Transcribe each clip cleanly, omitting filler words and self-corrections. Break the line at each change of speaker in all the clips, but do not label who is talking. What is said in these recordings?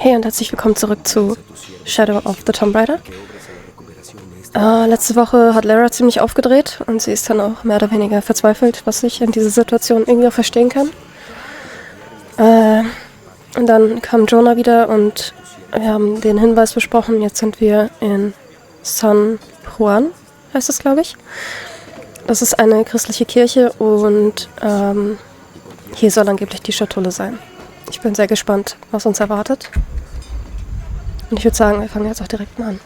Hey und herzlich willkommen zurück zu Shadow of the Tomb Raider. Letzte Woche hat Lara ziemlich aufgedreht und sie ist dann auch mehr oder weniger verzweifelt, was ich in dieser Situation irgendwie auch verstehen kann. Und dann kam Jonah wieder und wir haben den Hinweis besprochen. Jetzt sind wir in San Juan, heißt es, glaube ich. Das ist eine christliche Kirche und hier soll angeblich die Schatulle sein. Ich bin sehr gespannt, was uns erwartet. Und ich würde sagen, wir fangen jetzt auch direkt mal an.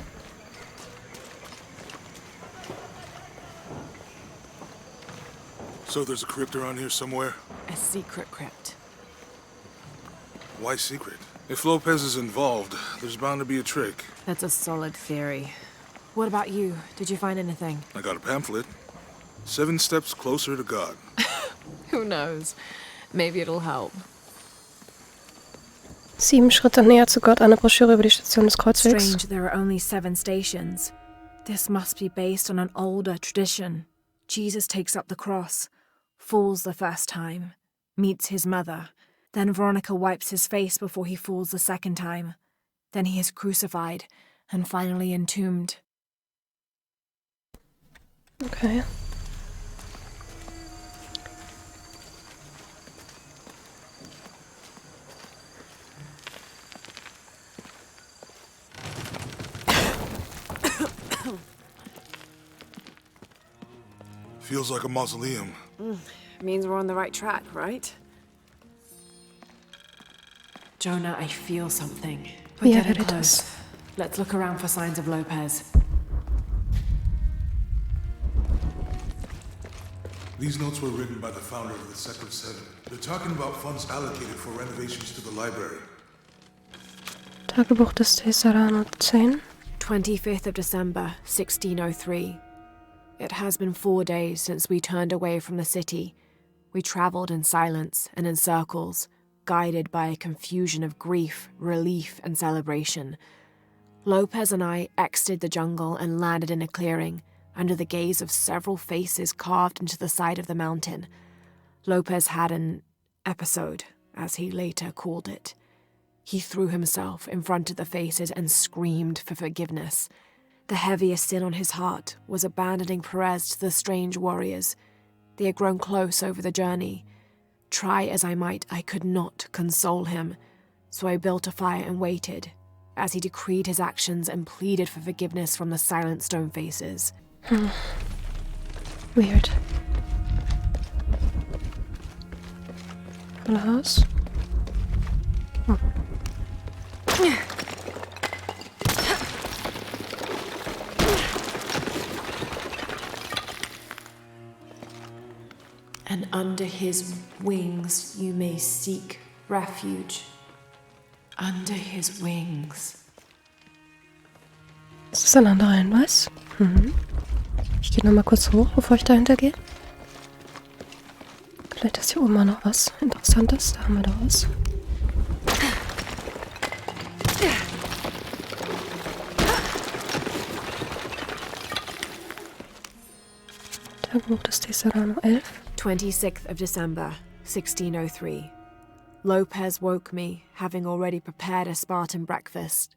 So there's a crypt around here somewhere?
A secret crypt.
Why secret? If Lopez is involved, there's bound to be a trick.
That's a solid theory. What about you? Did you find anything?
I got a pamphlet. 7 steps closer to God.
Who knows? Maybe it'll help.
7 Schritte näher zu Gott, eine Broschüre über die Station des Kreuzwegs.
Strange there are only 7 stations. This must be based on an older tradition. Jesus takes up the cross, falls the first time, meets his mother. Then Veronica wipes his face before he falls the second time. Then he is crucified and finally entombed.
Okay.
Feels like a mausoleum.
Means we're on the right track, right? Jonah, I feel something. We're
Yeah,
getting
but it
close.
does.
Let's look around for signs of Lopez.
These notes were written by the founder of the Sect of 7. They're talking about funds allocated for renovations to the library.
Tagebuch des Tesserano 10.
25th of December, 1603. It has been 4 days since we turned away from the city. We traveled in silence and in circles, guided by a confusion of grief, relief, and celebration. Lopez and I exited the jungle and landed in a clearing, under the gaze of several faces carved into the side of the mountain. Lopez had an episode, as he later called it. He threw himself in front of the faces and screamed for forgiveness. The heaviest sin on his heart was abandoning Perez to the strange warriors. They had grown close over the journey. Try as I might, I could not console him, so I built a fire and waited, as he decreed his actions and pleaded for forgiveness from the silent stone faces.
Weird. Volle Haus. Oh.
And under his wings you may seek refuge. Under his wings.
Ist das ein anderer Hinweis? Ich gehe nochmal kurz hoch, bevor ich dahinter gehe. Vielleicht ist hier oben mal noch was Interessantes. Da haben wir doch was. Tagebuch des Tesserano 11.
26th of December, 1603. Lopez woke me, having already prepared a Spartan breakfast.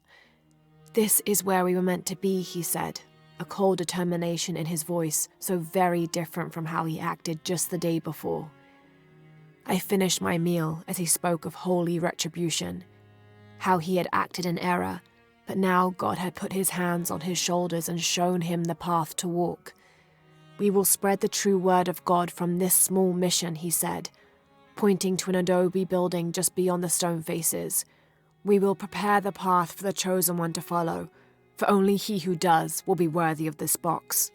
This is where we were meant to be, he said, a cold determination in his voice, so very different from how he acted just the day before. I finished my meal as he spoke of holy retribution, how he had acted in error, but now God had put his hands on his shoulders and shown him the path to walk. We will spread the true word of God from this small mission, he said, pointing to an adobe building just beyond the stone faces. We will prepare the path for the chosen one to follow, for only he who does will be worthy of this box.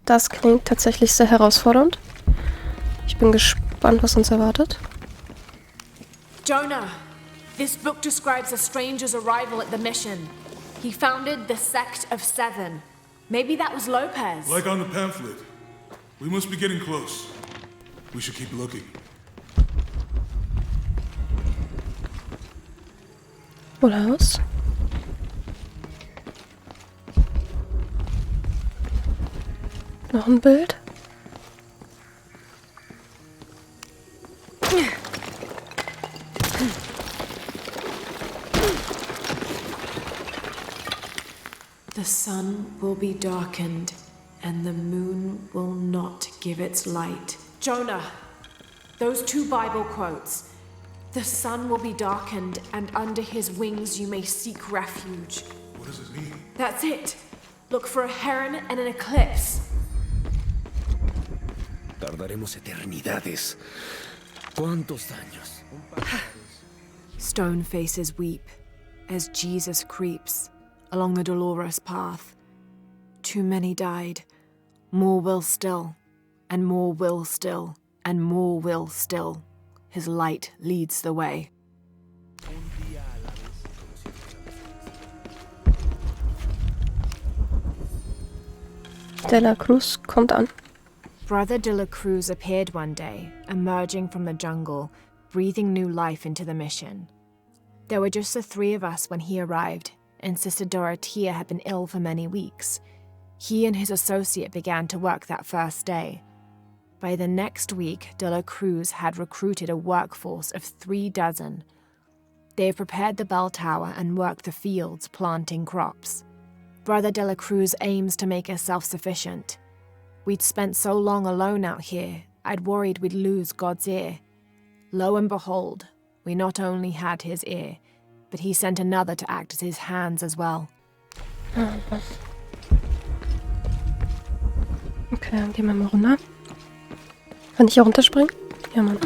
Das klingt tatsächlich sehr herausfordernd. Ich bin gespannt, was uns erwartet.
Jonah, this book describes a stranger's arrival at the mission. He founded the Sect of 7. Maybe that was Lopez.
Like on the pamphlet. We must be getting close. We should keep looking.
Wohl Haus. Noch ein Bild.
The sun will be darkened, and the moon will not give its light. Jonah, those 2 Bible quotes. The sun will be darkened, and under his wings you may seek refuge.
What does it mean?
That's it. Look for a heron and an eclipse.
Tardaremos eternidades. ¿Cuántos años?
Stone faces weep as Jesus creeps along the dolorous path. Too many died. More will still, and more will still, and more will still. His light leads the way.
De la Cruz kommt an.
Brother de la Cruz appeared one day, emerging from the jungle, breathing new life into the mission. There were just the 3 of us when he arrived, and Sister Dorothea had been ill for many weeks. He and his associate began to work that first day. By the next week, de la Cruz had recruited a workforce of 36. They have prepared the bell tower and worked the fields, planting crops. Brother de la Cruz aims to make us self-sufficient. We'd spent so long alone out here, I'd worried we'd lose God's ear. Lo and behold, we not only had his ear, but he sent another to act as his hands as well.
Okay, dann gehen wir mal runter. Kann ich hier runterspringen? Ja, Mann.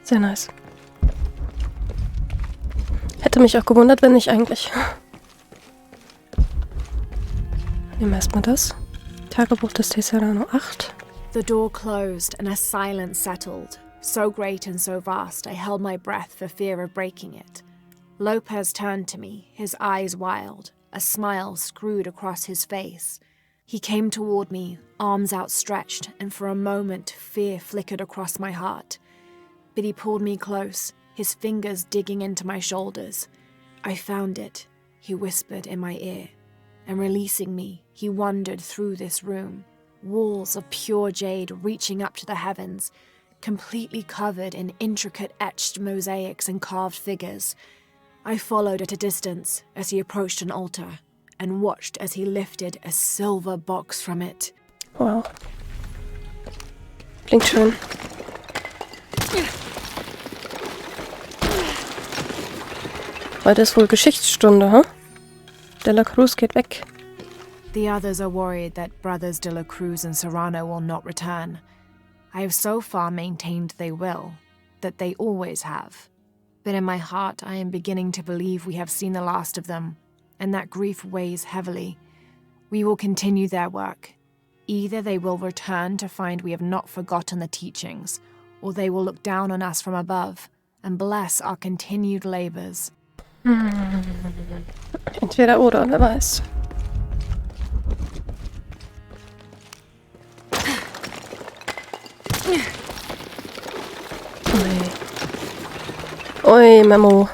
Sehr nice. Hätte mich auch gewundert, wenn nicht eigentlich. Nehmen wir erstmal das. Tagebuch des Tesserano 8.
The door closed and a silence settled, so great and so vast I held my breath for fear of breaking it. Lopez turned to me, his eyes wild, a smile screwed across his face. He came toward me, arms outstretched, and for a moment fear flickered across my heart. But he pulled me close, his fingers digging into my shoulders. I found it, he whispered in my ear, and releasing me, he wandered through this room, walls of pure jade reaching up to the heavens, completely covered in intricate etched mosaics and carved figures. I followed at a distance as he approached an altar, and watched as he lifted a silver box from it.
Wow. Klingt schön. Heute ist wohl Geschichtsstunde, huh? De la Cruz geht weg.
The others are worried that brothers de la Cruz and Serrano will not return. I have so far maintained they will, that they always have. But in my heart I am beginning to believe we have seen the last of them, and that grief weighs heavily. We will continue their work. Either they will return to find we have not forgotten the teachings, or they will look down on us from above and bless our continued labors.
Entweder oder, wer weiß. Oi, Memo.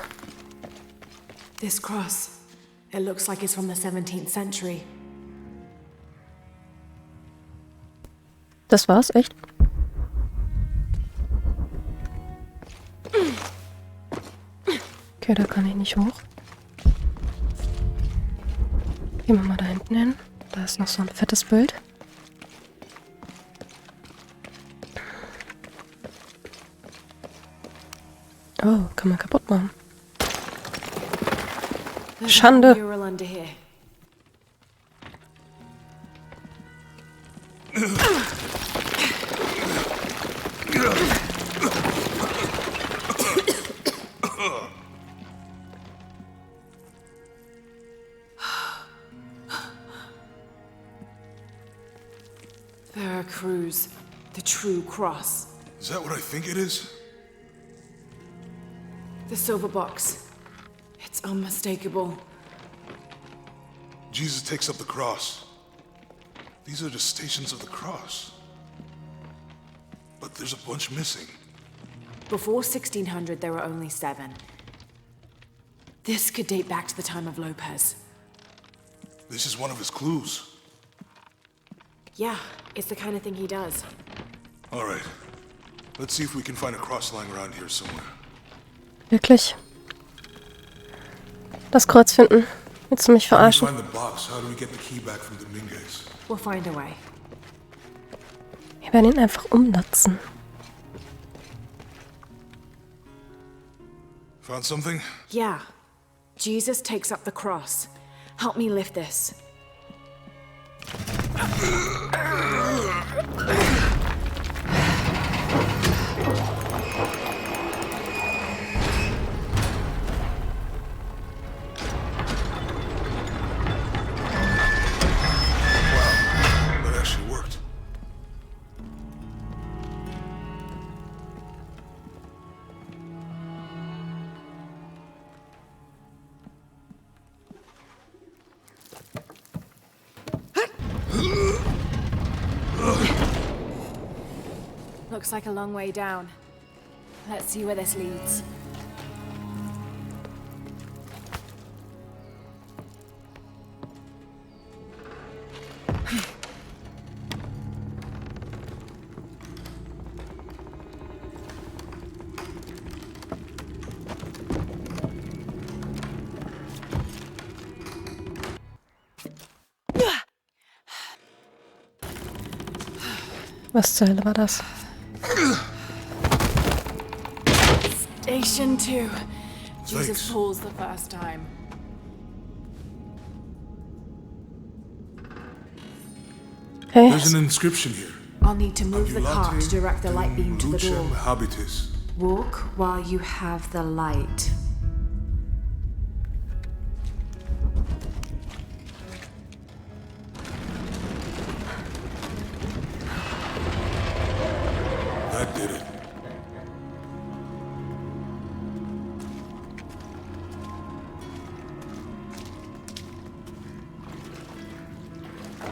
This cross, it looks like it's from the 17th century.
Das war's, echt? Okay, da kann ich nicht hoch. Gehen wir mal da hinten hin. Da ist noch so ein fettes Bild. Oh, kann man kaputt machen. Schande.
Mural under here. Veracruz, the true cross.
Is that what I think it is?
The silver box. It's unmistakable.
Jesus takes up the cross. These are the stations of the cross. But there's a bunch missing.
Before 1600, there were only 7. This could date back to the time of Lopez.
This is one of his clues.
Yeah, it's the kind of thing he does.
All right. Let's see if we can find a cross lying around here somewhere.
Wirklich. Das Kreuz finden. Willst du mich
How do we
verarschen?
find the box? How do we get the key back from Dominguez?
We'll find a way.
Wir werden ihn einfach umnutzen.
Found something?
Yeah. Jesus takes up the cross. Help me lift this.
That actually worked.
Looks like a long way down. Let's see where this leads.
Was zur Hölle war das?
Station 2. Jesus
Thanks.
pulls the first time.
Hey,
There's an inscription here.
I'll need to move the cart to direct the light beam to the door.
Lucem habitis.
Walk while you have the light.
That did it.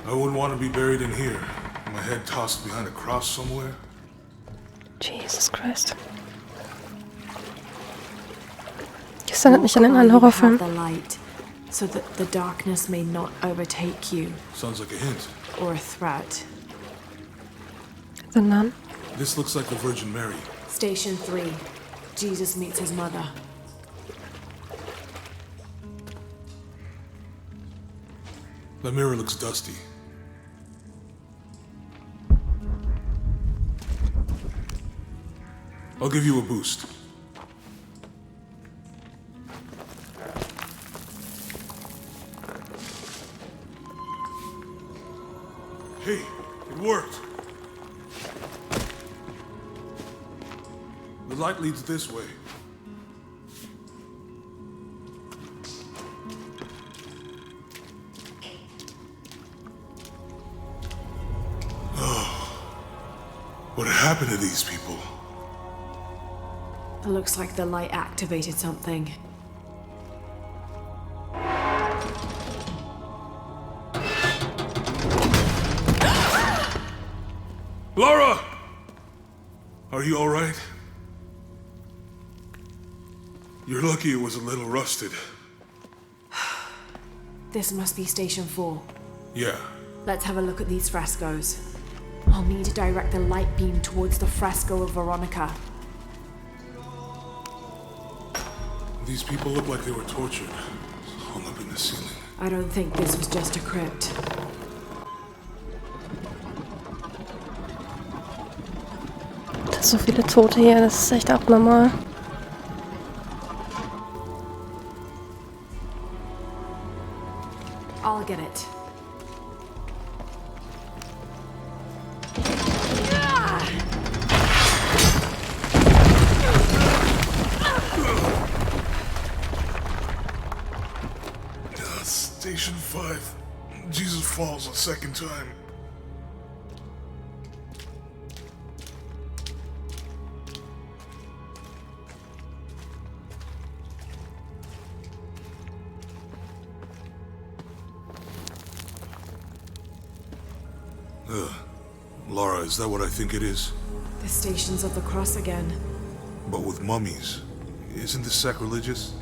I wouldn't want to be buried in here. My head tossed behind a cross somewhere.
Jesus Christ. Das erinnert mich an einen Horrorfilm.
The light, so that the darkness may not overtake you,
Sounds like a hint.
or a threat.
The Nun.
This looks like the Virgin Mary.
Station 3. Jesus meets his mother.
The mirror looks dusty. I'll give you a boost. Hey, it worked. The light leads this way. What happened to these people?
It looks like the light activated something.
Laura! Are you alright? You're lucky it was a little rusted.
This must be Station 4.
Yeah.
Let's have a look at these frescoes. I'll need to direct the light beam towards the fresco of Veronica.
These people look like they were tortured. Hung up in the ceiling.
I don't think this was just a crypt.
So viele Tote hier, das ist echt abnormal.
I'll get it.
Station 5. Jesus falls a second time. Laura, is that what I think it is?
The Stations of the Cross again.
But with mummies. Isn't this sacrilegious?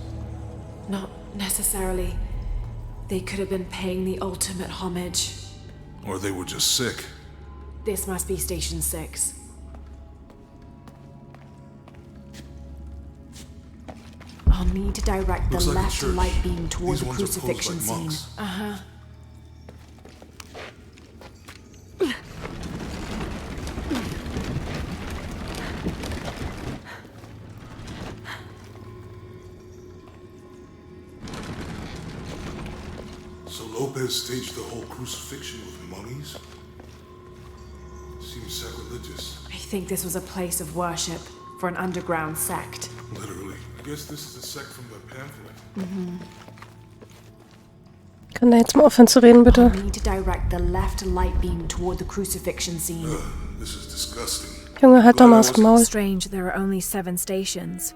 Not necessarily. They could have been paying the ultimate homage.
Or they were just sick.
This must be Station 6. I'll need to direct the
Looks like a
left
church.
light beam toward
These
the
ones are posed
crucifixion
like
scene.
monks. So Lopez staged the whole crucifixion with mummies? Seems sacrilegious.
I think this was a place of worship for an underground sect.
Literally. I guess this is a sect from the pamphlet.
Kann der jetzt mal aufhören zu reden, bitte?
Need to direct the left light beam toward the crucifixion scene.
This is disgusting.
Junge, halt doch mal das Maul.
Strange there are only 7 stations.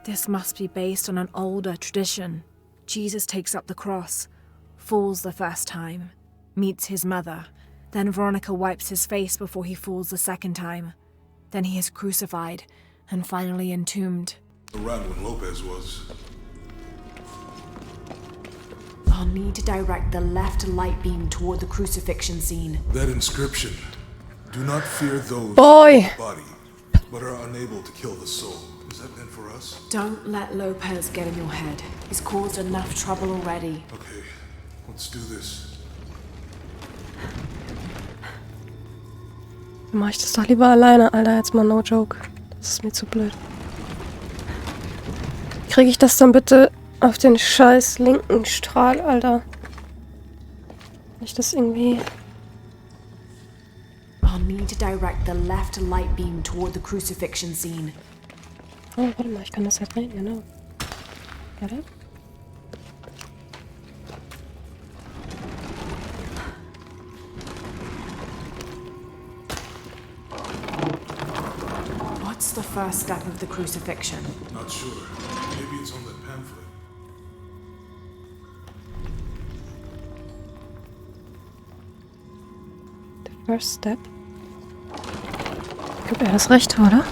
This must be based on an older tradition. Jesus takes up the cross, falls the first time, meets his mother. Then Veronica wipes his face before he falls the second time. Then he is crucified and finally entombed.
Around when Lopez was.
I'll need to direct the left light beam toward the crucifixion scene.
That inscription. Do not fear those
Boy.
with the body, but are unable to kill the soul. Is that meant for us?
Don't let Lopez get in your head. He's caused enough trouble already.
Okay, let's do this.
Dann mach ich das doch lieber alleine, Alter, jetzt mal no joke. Das ist mir zu blöd. Kriege ich das dann bitte auf den scheiß linken Strahl, Alter? Kann ich das irgendwie...
I'll need to direct the left light beam toward the crucifixion scene.
Oh, warte mal, ich kann das ja drehen, genau. Warte.
What's the first step of the crucifixion?
Not sure. Maybe it's on that pamphlet.
The first step. Ich glaube, er hat recht, oder?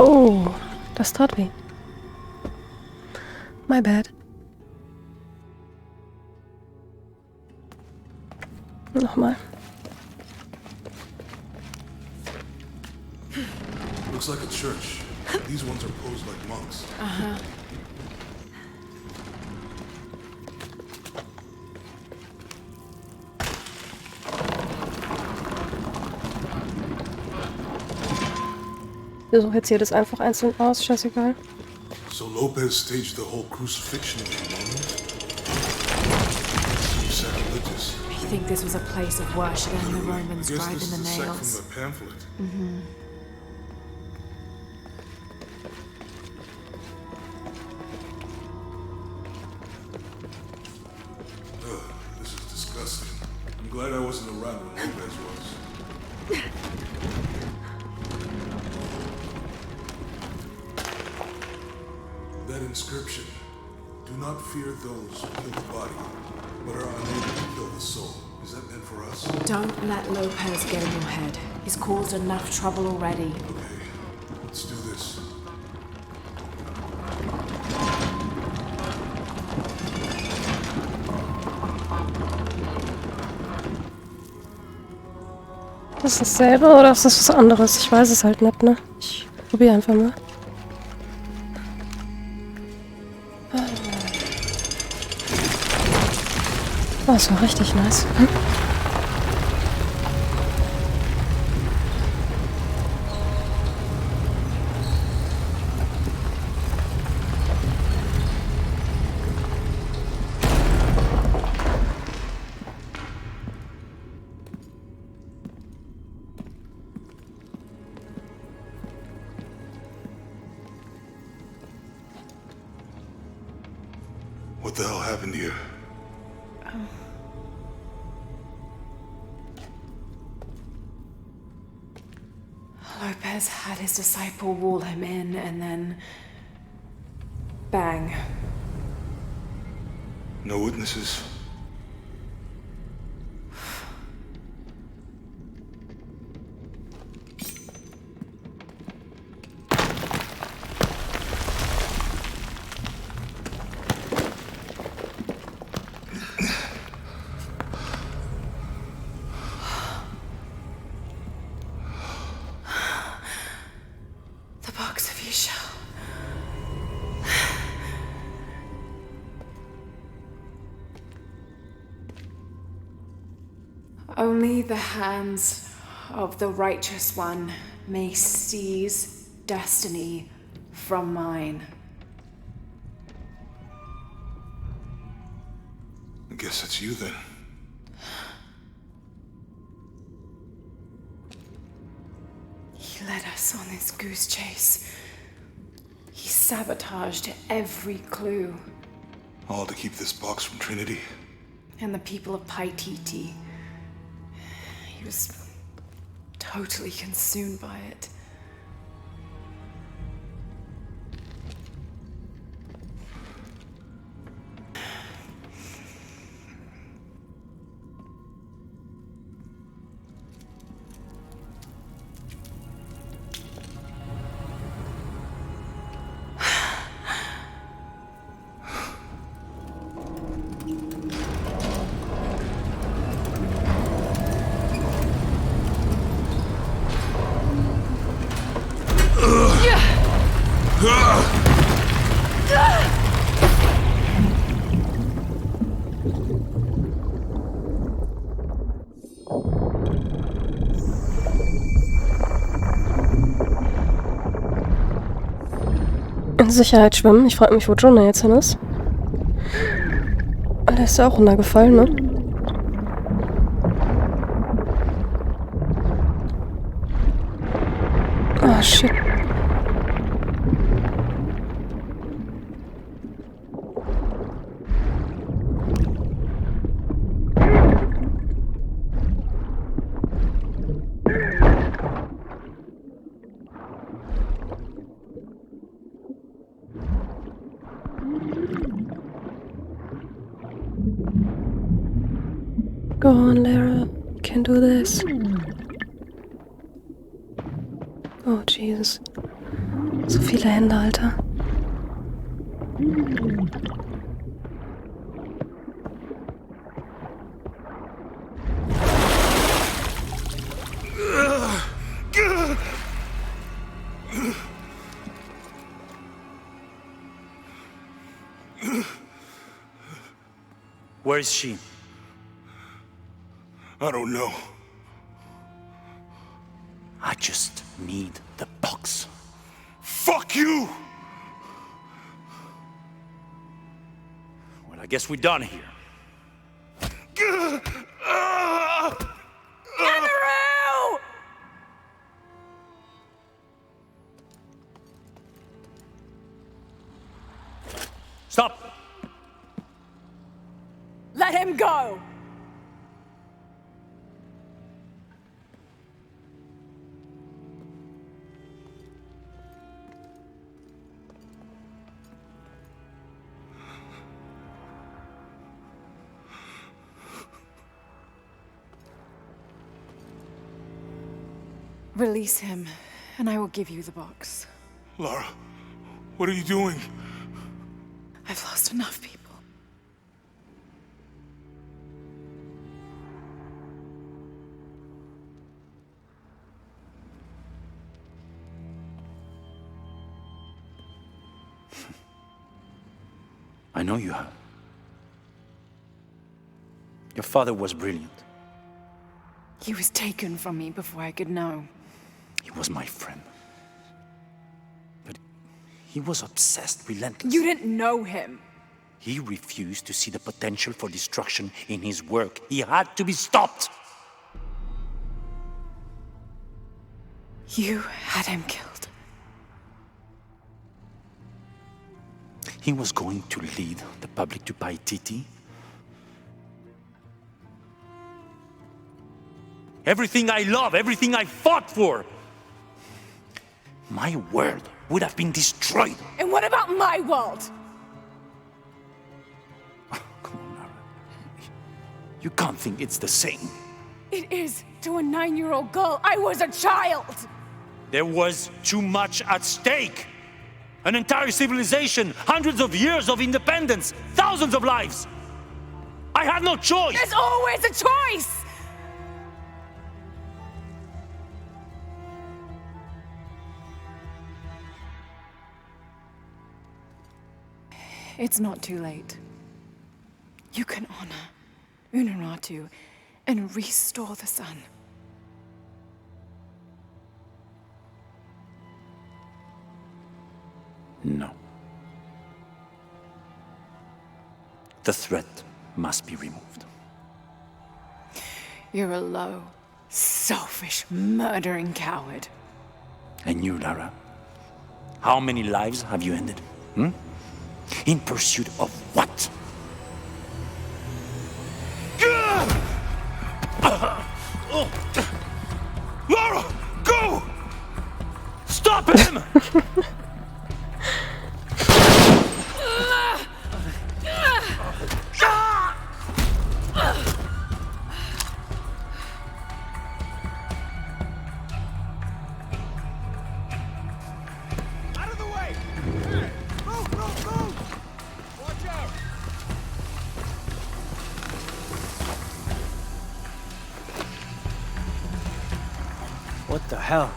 Oh, das tat weh. My bad. Nochmal.
Looks like a church. These ones are posed like monks.
Wir suchen jetzt hier das einfach einzeln aus, scheißegal.
So Lopez staged the whole crucifixion with mummies? Seems sacrilegious.
I think this was a place of worship and the Romans
I guess
driving
this
the
is a sect
nails.
from the pamphlet. This is disgusting. I'm glad I wasn't around when Lopez was. That inscription. Do not fear those who kill the body, but are unable to kill the soul. Is that meant for us?
Don't let Lopez get in your head. He's caused enough trouble already.
Okay, let's do this.
Ist das dasselbe oder ist das was anderes? Ich weiß es halt nicht, ne? Ich probiere einfach mal. Oh, das war richtig nice.
What the hell happened here?
Lopez had his disciple wall him in and then... bang.
No witnesses?
box if you shall. Only the hands of the righteous one may seize destiny from mine.
I guess it's you then.
He led us on this goose chase. He sabotaged every clue.
All to keep this box from Trinity.
And the people of Paititi. He was totally consumed by it.
In Sicherheit schwimmen. Ich frage mich, wo Jonah jetzt hin ist. Der ist ja auch runtergefallen, ne? Ah, shit. Go on, Lara. You can do this. Oh, Jesus. So viele Hände, Alter.
Where is she?
I don't know.
I just need the box.
Fuck you!
Well, I guess we're done here. Stop!
Let him go! Release him, and I will give you the box.
Lara, what are you doing?
I've lost enough people.
I know you have. Your father was brilliant.
He was taken from me before I could know.
He was my friend. But he was obsessed, relentless.
You didn't know him.
He refused to see the potential for destruction in his work. He had to be stopped.
You had him killed.
He was going to lead the public to Paititi. Everything I love, everything I fought for. My world would have been destroyed.
And what about my world?
Come on, Lara. You can't think it's the same.
It is to a 9-year-old girl. I was a child.
There was too much at stake. An entire civilization, hundreds of years of independence, thousands of lives. I had no choice.
There's always a choice.
It's not too late. You can honor Unuratu and restore the sun.
No. The threat must be removed.
You're a low, selfish, murdering coward.
And you, Lara? How many lives have you ended? In pursuit of what?
Lara, go!
Stop him!
Out of the way! Move, move, move! Watch out!
What the hell?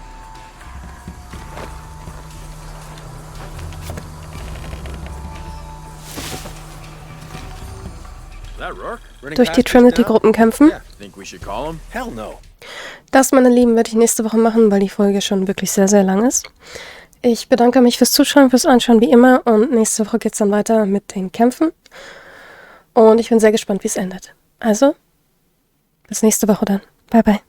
Durch die Trinity-Gruppen kämpfen.
Hell no.
Das, meine Lieben, werde ich nächste Woche machen, weil die Folge schon wirklich sehr, sehr lang ist. Ich bedanke mich fürs Zuschauen, fürs Anschauen wie immer und nächste Woche geht es dann weiter mit den Kämpfen. Und ich bin sehr gespannt, wie es endet. Also, bis nächste Woche dann. Bye, bye.